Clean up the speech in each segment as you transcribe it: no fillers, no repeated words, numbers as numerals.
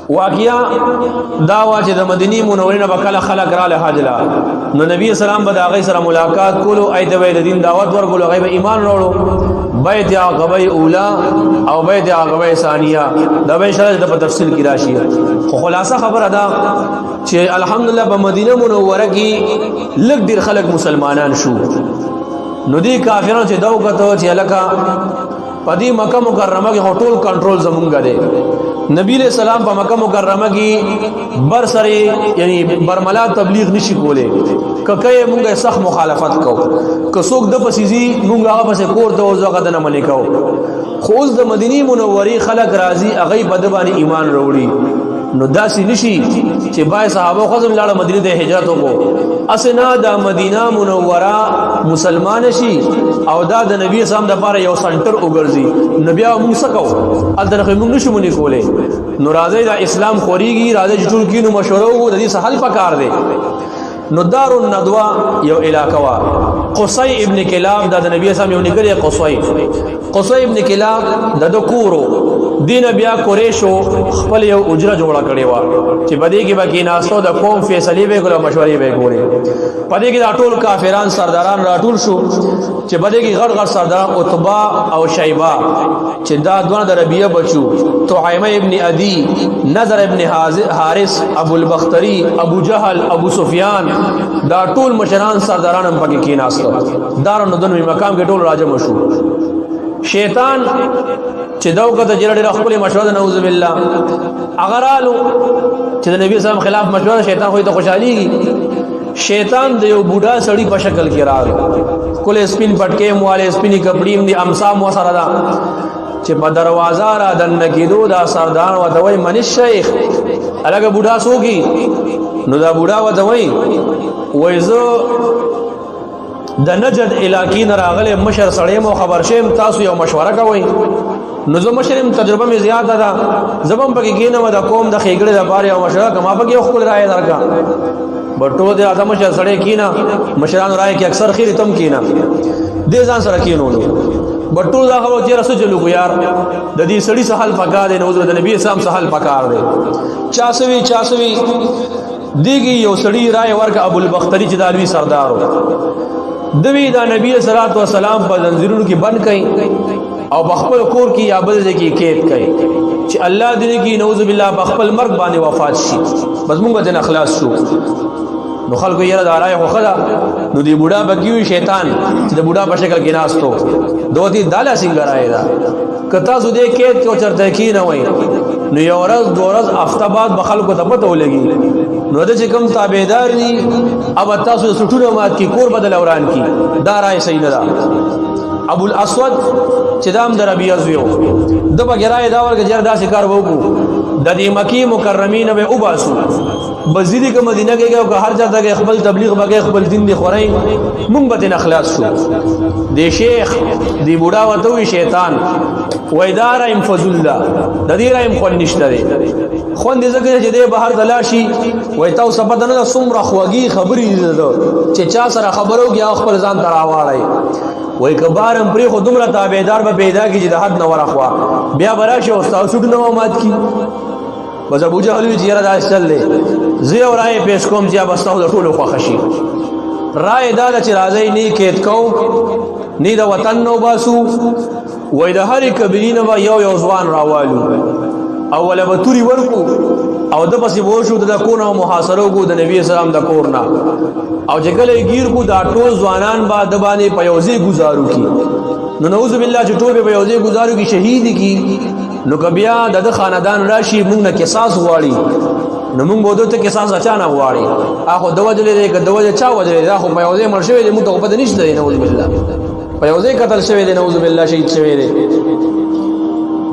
واقعیا دا وا چې د مدینه منورې نه بکله خلک را له حج لا نو نبی اسلام به دا غي سره ملاقات کولو ایت به د دین دعوت ورکولو غي به ایمان وروړو بیت عقبه اولا او بیت عقبه ثانیه دا به انشاءالله د تفصیل کې راشي خو خلاصه خبره ده چې الحمدلله په مدینه منوره کې لږ ډیر خلک مسلمانان شو نو دي کافرانو چې دا وکړو چې الکا پدی مکه مکرمه کې ټول کنټرول زمونږ دی نبی علیہ السلام په مکه مکرمه کې بر سره یعنی برملا تبلیغ نشي کوله ککه مونږه سخت مخالفت کو که څوک د پسیزي مونږه هغه پس کور ته وځه نه منې کو خو اوس د مدینه منورې خلک راضي هغه په د باندې ایمان وروړي نو داسې نشي چې بای صحابه خزم لاړه مدینه ته هجرت وکړو اسنه د مدینه منوره مسلمان شي او دا د نبی اسلام د لپاره یو سنټر وګرځي نبی موږ سکو الته موږ نشو مونږ کوله نو راځي د اسلام خوريږي راځي چې ټول کینو مشوره وو د دې سهل پکار دی نو دار الندوا یو علاقه وا قصي ابن کلاب د نبی اسلام یو نګری قصي ابن کلاب د کورو دین بیا قریشو خپل یو اجره جوړه کړې و چې بدی کې باقی ناسو د قوم فیصله به کول مشورې به کولې پدې کې ټول کافران سرداران راټول شو چې بدی کې غړ غړ سردار عتبہ او شیبہ چې دا دوه د ربیعه بچو طعیمه ابن ادی نظر ابن حارث ابو البختری ابو جهل ابو سفیان دا ټول مشران سرداران هم پکې کې ناسو دارو ندن مقام کې ټول راجم شو شیطان چې داو کته جره ډېر خپل مشوره نعوذ بالله اگرالو چې د نبی صلی الله خلاف مشوره شیطان خو ته خوشاليږي شیطان د یو بوډا سړی په شکل کې راغی کله سپین پټکې مواله سپینی کپړیم دي امسا مو سره دا چې په دروازه را دن کېدو دا سردار و دوی من شیخ الګ بوډا سوګي نو دا بوډا و دوی وایزو د نجد علاقې نه راغله مشر سړی مو خبر شیم تاسو یو مشوره کوئ نو زه مشرم تجربه می زیاته ده زبم پکې کینم د قوم د خېګړې د بار یو مشوره کما پکې خپل رائے درکا بټو د اعظم مشر سړی کینا مشران رائے کې اکثر خیر تم کینا دې ځان سره کینو نو بټو دا خبره چې رسول چلو یار د دې سړی سهال پکا دی نو د نبی اسلام سهال پکار دی چاسوي دیږي یو سړی رائے ورک ابو البختری چې دالوی سردارو دوی دا نبی صلی الله علیه وسلم په زنجیرونو کې بند کړي او بخپل کور کې یا بل ځای کې قید کړي چې الله دې کې نعوذ بالله بخپل مرګ باندې وفات شي بس موږ ته اخلاص شو نو خلکو یې راځي خو خدا نو دی بوډا بګیو شیطان چې د بوډا په شکل کې ناستو دوتی دالا څنګه راځي دا کتا زو دې قید کې چرته کې نه وای نو یو ورځ دو ورځ هفته بعد به خلکو ته پته ولګي نو د چې کوم تابعدار دي اب تاسو سټونه مات کی کور بدل اوران کی دا راي صحیح نه ده ابو الاسود چې دام در ربيعه زیو د بغیرای دا ورګه جره داسې کار وکړو د دې مکی مکرمین به وباسو بزیدی که مدینه کې او هر ځای ته خپل تبلیغ بګي خپل دین دی خورای مونږ به اخلاص شو دی شیخ دی بوډا وته شیطان وایدار ایم فضل الله د دې رایم خو نشته دی خو دې ځکه چې دې بهر تلاشي وای تاسو سبد نه سمره خوږی خبرې ده چې چا سره خبرو کې خپل ځان تراواړی وای کبارم پری خو دومره تابعدار به پیدا کی چې د حد نور اخوا بیا براشه او تاسو نو مات کی بس ابو جهل وی جره دا چل دی زی او رائے پیش کوم چې ابستاو د ټولو خو خشي رائے دا چې راځي نه کېد کو نه د وطن نو باسو وای د هر کبرینه با یو ځوان راوالو اوله به توري ورکو او د پسې وشو د کونه محاصره کو د نبی اسلام د کورنا او چې کله گیر کو دا ټول ځوانان با د باندې پیوزي گزارو کی نو نعوذ بالله چې ټول په پیوزي گزارو کی شهید کی نو کبیا د خاندان راشي موږ نه قصاص غواړي نو موږ بده ته قصاص اچانه غواړي اخو د وجلې د وجه چا وجلې دا خو پیوزي مرشوي د موږ ته په دې نشته نعوذ بالله پیوزي قتل شوی دی نعوذ بالله شهید شوی دی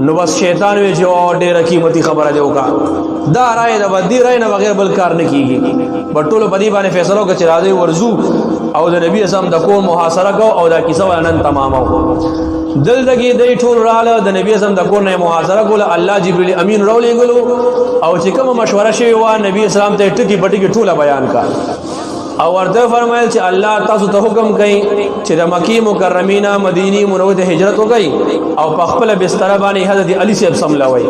نو بس شیطان وی چې ډېر قیمتي خبره دی وکا دا رائے د بدی رائے نه بغیر بل کار نه کیږي بټولو بدی باندې فیصله وکړي چې راځي ورزو او د نبی اسلام د کوم محاصره کو او دا کیسه ونن تمامو دل دغه د ټول رااله د نبی اسلام د کور نه محاصره کوله الله جبرئیل امین راولې غلو او چې کوم مشوره شوی و نبی اسلام ته ټکی پټکی ټوله بیان کا او ورته فرمایل چې الله تاسو ته حکم کوي چې د مکی مکرمینا مدینی منوره هجرت وکړي او په خپل بستر باندې حضرت علی صاحب سملاوي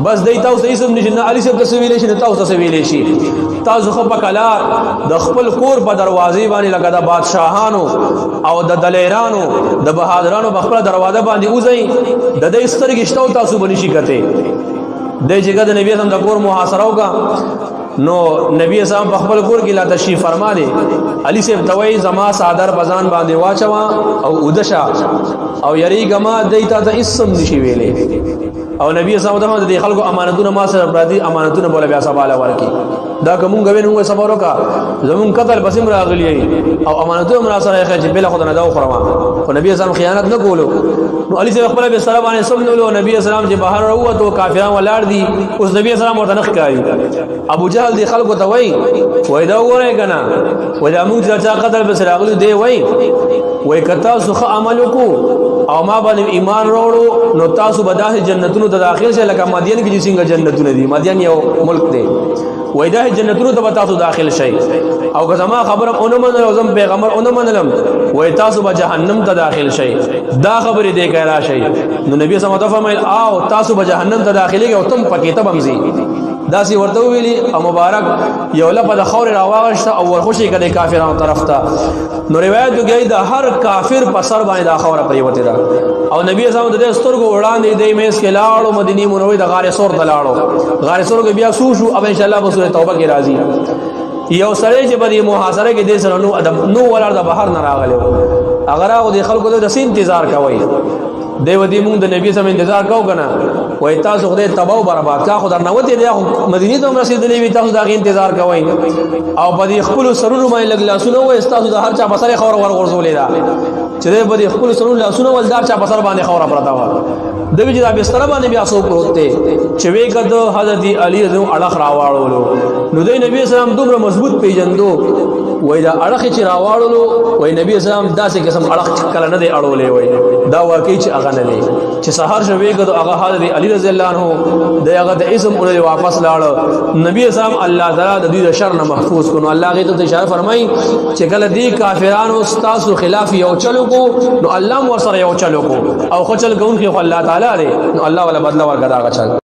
بس دای تاسو اسم نشي نه علي صاحب تسویل شي نه تاسو تسویل شي تاسو خو په کلا د خپل کور په دروازې باندې لکه د بادشاهانو او د دلیرانو د بهادرانو په خپل دروازه باندې اوځي د دې سترګې شتو تاسو باندې شي کته د جګه د نبی اسلام د کور محاصره وکا نو نبی اسلام په خپل کور کې لا تشریف فرما دي علي صاحب توي زما صادر بزان باندې واچوا او ودشا او یری گما دیتا ته اسم نشي ویلې او نبی اسلام د خلکو امانتونه ما سره پراتی امانتونه بوله بیا سباله ورکی دا کوم غوینو صبر وکا زمون قتل بسم راغلی او امانتونه من سره خې چې بل خدای نه دا خرما او نبی اسلام خیانت نه کولو نو علي صاحب خپل به سره باندې سمنولو نبی اسلام چې بهر وروته کافرانو ولاړ دي اوس نبی اسلام ورته نخ کوي ابو جهل دی خلکو ته وای دا وره کنه وای دا موږ چې قتل به سره راغلی دی وای کتا سخه عمل کو او ما باندې ایمان وروړو نو تاسو به داسې جنتونو ته داخل شئ لکه مدین کې چې څنګه جنتونه دي مدین یو ملک دی وای دا جنتونو ته تاسو داخل شئ او که زما خبره اونم نه زم پیغمبر اونم نه وای تاسو به جهنم ته داخل شئ دا خبره دې کړه شئ نو نبی سم ته فرمایل او تاسو به جهنم ته داخليږئ او تم پکې ته بمزي داسي ورته ویلي او مبارک یو لپه د خور راواغشته او ورخوشي کړي کافرانو طرف ته نو روایت کې دا هر کافر په سر باندې دا خوره پریوته دا او نبی اسلام د سترګو وړاندې د میس کې لاړو مدینه منوره د غار سور ته لاړو غار سور کې بیا سو شو اب ان شاء الله په سورۃ توبه کې راځي یو سړی چې په محاصره کې د سره نو ولر د بهر نه راغلی اگر هغه د خلکو د سین انتظار کوي دیو دی مونږ د نبی سم انتظار کوو کنه وای تاسو خدای تباہ برباد کا خدای نه وته دی مدینه ته رسیدلې وي تاسو دا انتظار کوئ او په دې خپل سرونو باندې لګلاسونه وای تاسو د هر چا بسره خور ورغورځولې دا چې په دې خپل سرونو لاسونه ولدار چا بسر باندې خور پرتا و د وی چې دا بستر باندې بیا سو پروت دی چې وی کده حضرت علی رضی الله عنه راواړو نو د نبی اسلام دومره مضبوط پیجندو وای دا اړه چې راواړو وای نبی اسلام داسې قسم اړه کله نه دی اړولې وای دا واقعي چې اغه نه لې چې سحر شوي کده هغه حضرت علی رضی الله عنه دغه د اسم اورې واپس لاړ نبی اسلام الله تعالی د دې شر نه محفوظ کړو الله غي ته اشاره فرمایي چې کله دې کافرانو استاسو خلاف یو چلو کو نو الله مو سره یو چلو کو او خو چل ګون کې الله تعالی دی نو الله ولا بدلا ورګدا غچل